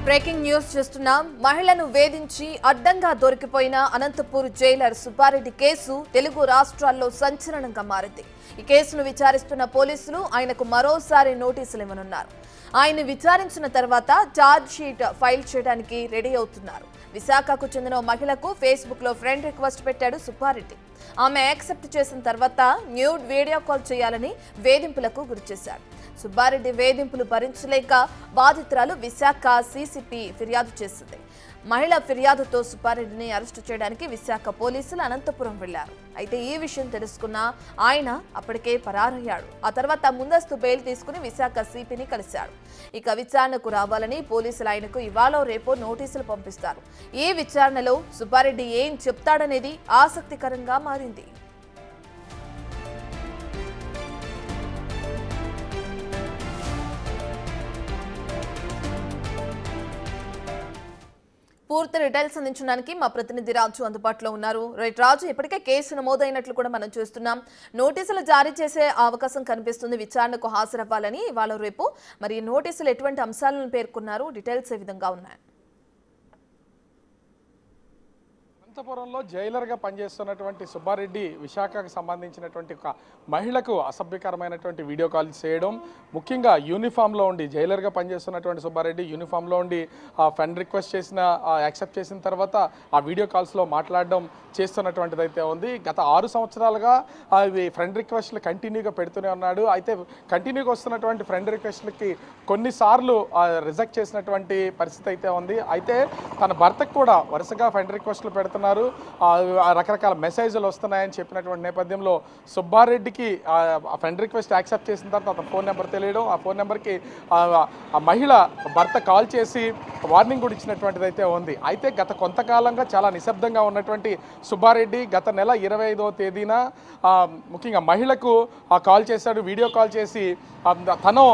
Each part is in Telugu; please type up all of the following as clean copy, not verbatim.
బ్రేకింగ్ న్యూస్ చూస్తున్నాం. మహిళను వేధించి అడ్డంగా దొరికిపోయిన అనంతపూర్ జైలర్ సుబ్బారెడ్డి కేసు తెలుగు రాష్ట్రాల్లో సంచలనంగా మారింది. ఈ కేసును విచారిస్తున్న పోలీసులు ఆయనకు మరోసారి నోటీసులు ఇవ్వనున్నారు. ఆయన విచారించిన తర్వాత ఛార్జ్ షీట్ ఫైల్ చేయడానికి రెడీ అవుతున్నారు. విశాఖకు చెందిన మహిళకు ఫేస్బుక్ లో ఫ్రెండ్ రిక్వెస్ట్ పెట్టాడు సుబ్బారెడ్డి. ఆమె యాక్సెప్ట్ చేసిన తర్వాత న్యూడ్ వీడియో కాల్ చేయాలని వేధింపులకు గురిచేశాడు. సుబ్బారెడ్డి వేధింపులు భరించలేక బాధితురాలు విశాఖ సీసీపీ ఫిర్యాదు చేసింది. మహిళ ఫిర్యాదుతో సుబ్బారెడ్డిని అరెస్టు చేయడానికి విశాఖ పోలీసులు అనంతపురం వెళ్లారు. అయితే ఈ విషయం తెలుసుకున్న ఆయన అప్పటికే పరారయ్యాడు. ఆ తర్వాత ముందస్తు బెయిల్ తీసుకుని విశాఖ సిపిని కలిశాడు. ఇక విచారణకు రావాలని పోలీసులు ఆయనకు ఇవాళ రేపో నోటీసులు పంపిస్తారు. ఈ విచారణలో సుబ్బారెడ్డి ఏం చెప్తాడనేది ఆసక్తికరంగా మారింది. పూర్తి డీటెయిల్స్ అందించడానికి మా ప్రతినిధి రాజు అందుబాటులో ఉన్నారు. రైట్ రాజు, ఇప్పటికే కేసు నమోదైనట్లు కూడా మనం చూస్తున్నాం. నోటీసులు జారీ చేసే అవకాశం కనిపిస్తుంది విచారణకు హాజరవ్వాలని ఇవాళ రేపు. మరి నోటీసులు ఎటువంటి అంశాలను పేర్కొన్నారు? డీటెయిల్స్ ఏ విధంగా ఉన్నాయి? అనంతపురంలో జైలర్గా పనిచేస్తున్నటువంటి సుబ్బారెడ్డి విశాఖకు సంబంధించినటువంటి ఒక మహిళకు అసభ్యకరమైనటువంటి వీడియో కాల్ చేయడం, ముఖ్యంగా యూనిఫామ్లో ఉండి జైలర్గా పనిచేస్తున్నటువంటి సుబ్బారెడ్డి యూనిఫామ్లో ఉండి ఫ్రెండ్ రిక్వెస్ట్ యాక్సెప్ట్ చేసిన తర్వాత ఆ వీడియో కాల్స్లో మాట్లాడడం చేస్తున్నటువంటిది అయితే ఉంది. గత 6 సంవత్సరాలుగా అవి ఫ్రెండ్ రిక్వెస్ట్లు కంటిన్యూగా పెడుతూనే ఉన్నాడు. అయితే కంటిన్యూగా వస్తున్నటువంటి ఫ్రెండ్ రిక్వెస్ట్లకి కొన్నిసార్లు రిజెక్ట్ చేసినటువంటి పరిస్థితి అయితే ఉంది. అయితే తన భర్తకు కూడా వరుసగా ఫ్రెండ్ రిక్వెస్ట్లు పెడుతున్నారు, రకరకాల మెసేజ్లు వస్తున్నాయని చెప్పినటువంటి నేపథ్యంలో సుబ్బారెడ్డికి ఫ్రెండ్ రిక్వెస్ట్ యాక్సెప్ట్ చేసిన తర్వాత అతను ఫోన్ నెంబర్ తెలియడం, ఆ ఫోన్ నెంబర్కి ఆ మహిళ భర్త కాల్ చేసి వార్నింగ్ కూడా ఇచ్చినటువంటిది అయితే ఉంది. అయితే గత కొంతకాలంగా చాలా నిశ్శబ్దంగా ఉన్నటువంటి సుబ్బారెడ్డి గత నెల 25వ తేదీన ముఖ్యంగా మహిళకు కాల్ చేశాడు. వీడియో కాల్ చేసి తను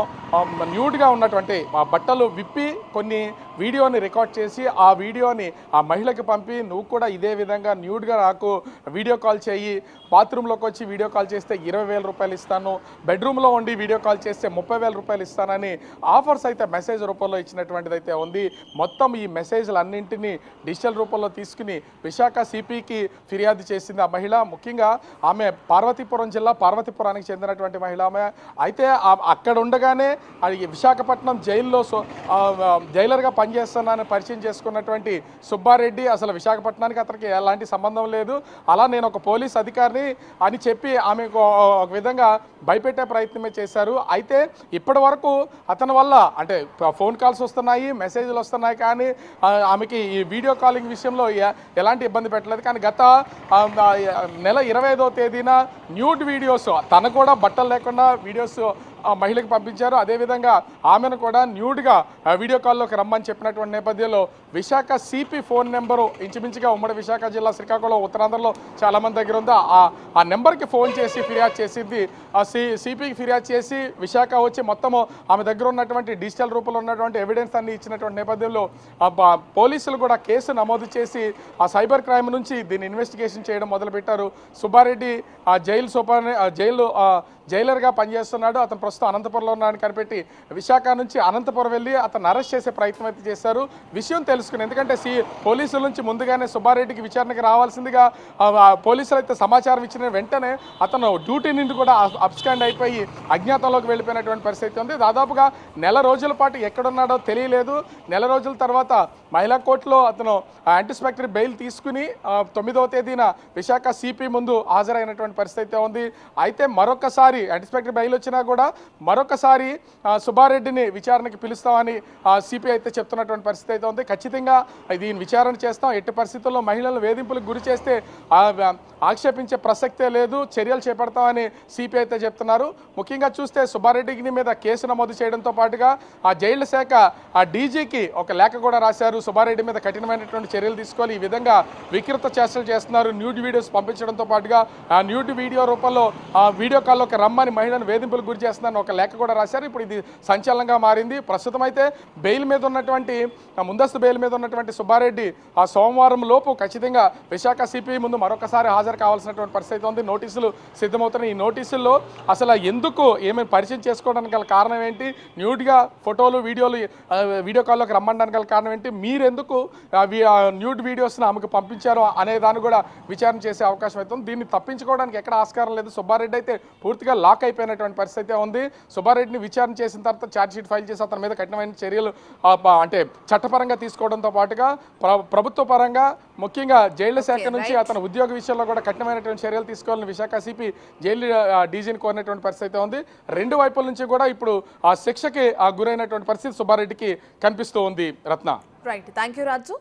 న్యూడ్గా ఉన్నటువంటి బట్టలు విప్పి కొన్ని వీడియోని రికార్డ్ చేసి ఆ వీడియోని ఆ మహిళకి పంపి, నువ్వు కూడా ఇదే విధంగా న్యూడ్గా నాకు వీడియో కాల్ చేయి, బాత్రూంలోకి వచ్చి వీడియో కాల్ చేస్తే 20,000 రూపాయలు ఇస్తాను, బెడ్రూమ్లో ఉండి వీడియో కాల్ చేస్తే 30,000 రూపాయలు ఇస్తానని ఆఫర్స్ అయితే మెసేజ్ రూపంలో ఇచ్చినటువంటిది అయితే ఉంది. మొత్తం ఈ మెసేజ్లు అన్నింటినీ డిజిటల్ రూపంలో తీసుకుని విశాఖ సిపికి ఫిర్యాదు చేసింది ఆ మహిళ. ముఖ్యంగా ఆమె పార్వతీపురం జిల్లా పార్వతీపురానికి చెందినటువంటి మహిళ ఆమె. అయితే అక్కడ ఉండగానే విశాఖపట్నం జైల్లో జైలర్గా పనిచేస్తున్నానని పరిచయం చేసుకున్నటువంటి సుబ్బారెడ్డి అసలు విశాఖపట్నానికి అతనికి ఎలాంటి సంబంధం లేదు, అలా నేను ఒక పోలీస్ అధికారిని అని చెప్పి ఆమెకు ఒక విధంగా భయపెట్టే ప్రయత్నమే చేశారు. అయితే ఇప్పటి వరకు అతని వల్ల అంటే ఫోన్ కాల్స్ వస్తున్నాయి, మెసేజ్లు వస్తున్నాయి, కానీ ఆమెకి ఈ వీడియో కాలింగ్ విషయంలో ఎలాంటి ఇబ్బంది పెట్టలేదు. కానీ గత నెల 25వ తేదీన న్యూడ్ వీడియోస్, తను కూడా బట్టలు లేకుండా వీడియోస్ మహిళకు పంపించారు. అదేవిధంగా ఆమెను కూడా న్యూడ్గా వీడియో కాల్లోకి రమ్మని చెప్పినటువంటి నేపథ్యంలో విశాఖ సిపి ఫోన్ నెంబరు ఇంచుమించుగా ఉమ్మడి విశాఖ జిల్లా శ్రీకాకుళం ఉత్తరాంధ్రలో చాలామంది దగ్గర ఉంది. ఆ నెంబర్కి ఫోన్ చేసి ఫిర్యాదు చేసింది. సిపికి ఫిర్యాదు చేసి విశాఖ వచ్చి మొత్తము ఆమె దగ్గర ఉన్నటువంటి డిజిటల్ రూపంలో ఉన్నటువంటి ఎవిడెన్స్ అన్ని ఇచ్చినటువంటి నేపథ్యంలో పోలీసులు కూడా కేసు నమోదు చేసి ఆ సైబర్ క్రైమ్ నుంచి దీన్ని ఇన్వెస్టిగేషన్ చేయడం మొదలుపెట్టారు. సుబ్బారెడ్డి జైలు జైలర్గా పనిచేస్తున్నాడు. అతను ప్రస్తుతం అనంతపురంలో ఉన్నాడని కనిపెట్టి విశాఖ నుంచి అనంతపురం వెళ్ళి అతను అరెస్ట్ చేసే ప్రయత్నం అయితే చేశారు. విషయం తెలుసుకుని, ఎందుకంటే పోలీసుల నుంచి ముందుగానే సుబ్బారెడ్డికి విచారణకి రావాల్సిందిగా పోలీసులు అయితే సమాచారం ఇచ్చిన వెంటనే అతను డ్యూటీ నుండి కూడా అబ్స్కాండ్ అయిపోయి అజ్ఞాతంలోకి వెళ్ళిపోయినటువంటి పరిస్థితి ఉంది. దాదాపుగా నెల రోజుల పాటు ఎక్కడున్నాడో తెలియలేదు. నెల రోజుల తర్వాత మహిళా కోర్టులో అతను యాంటిసిపేటరీ బెయిల్ తీసుకుని 9వ తేదీన విశాఖ సిపి ముందు హాజరైనటువంటి పరిస్థితి ఉంది. అయితే మరొకసారి యాంటిసిపేటరీ బెయిల్ వచ్చినా కూడా మరొకసారి సుబ్బారెడ్డిని విచారణకి పిలుస్తామని సిపి అయితే చెప్తున్నటువంటి పరిస్థితి అయితే ఉంది. ఖచ్చితంగా దీన్ని విచారణ చేస్తాం, ఎట్టి పరిస్థితుల్లో మహిళలను వేధింపులకు గురి చేస్తే ఆక్షేపించే ప్రసక్తే లేదు, చర్యలు చేపడతామని సిపి అయితే చెప్తున్నారు. ముఖ్యంగా చూస్తే సుబ్బారెడ్డి మీద కేసు నమోదు చేయడంతో పాటుగా ఆ జైళ్ల శాఖ ఆ డీజీకి ఒక లేఖ కూడా రాశారు. సుబ్బారెడ్డి మీద కఠినమైనటువంటి చర్యలు తీసుకోవాలి, ఈ విధంగా వికృత చేష్టలు చేస్తున్నారు, న్యూడ్ వీడియోస్ పంపించడంతో పాటుగా ఆ న్యూడ్ వీడియో రూపంలో వీడియో కాల్లోకి రమ్మని మహిళను వేధింపులకు గురి చేస్తుందని ఒక లేఖ కూడా రాశారు. ఇప్పుడు ఇది సంచలనంగా మారింది. ప్రస్తుతం అయితే బెయిల్ మీద ఉన్నటువంటి ముందస్తు బెయిల్ మీద ఉన్నటువంటి సుబ్బారెడ్డి ఆ సోమవారం లోపు ఖచ్చితంగా విశాఖ సిపి ముందు మరొకసారి హాజరు కావాల్సినటువంటి పరిస్థితి ఉంది. నోటీసులు సిద్ధమవుతున్నాయి. ఈ నోటీసుల్లో అసలు ఎందుకు ఏమైనా పరిచయం చేసుకోవడానికి గల కారణం ఏంటి, న్యూడ్గా ఫోటోలు వీడియో కాల్లోకి రమ్మడానికి గల కారణం ఏంటి, మీరెందుకు న్యూడ్ వీడియోస్ని ఆమెకు పంపించారో అనే దాన్ని కూడా విచారణ చేసే అవకాశం అవుతుంది. దీన్ని తప్పించుకోవడానికి ఎక్కడ ఆస్కారం లేదు. సుబ్బారెడ్డి అయితే పూర్తిగా లాక్ అయిపోయినటువంటి పరిస్థితి ఉంది. సుబ్బారెడ్డిని విచారణ చేసిన తర్వాత ఛార్జ్షీట్ ఫైల్ చేసి అతని మీద కఠినమైన చర్యలు అంటే చట్టపరంగా తీసుకోవడంతో పాటుగా ప్రభుత్వ పరంగా ముఖ్యంగా జైళ్ల శాఖ నుంచి అతని ఉద్యోగ విషయంలో కూడా కఠినమైనటువంటి చర్యలు తీసుకోవాలని విశాఖ సిపి జైలు డీజీని కోరినటువంటి పరిస్థితి ఉంది. రెండు వైపుల నుంచి కూడా ఇప్పుడు ఆ శిక్షకి గురైనటువంటి పరిస్థితి సుబ్బారెడ్డికి కనిపిస్తూ ఉంది. Ratna. Right, thank you Raju.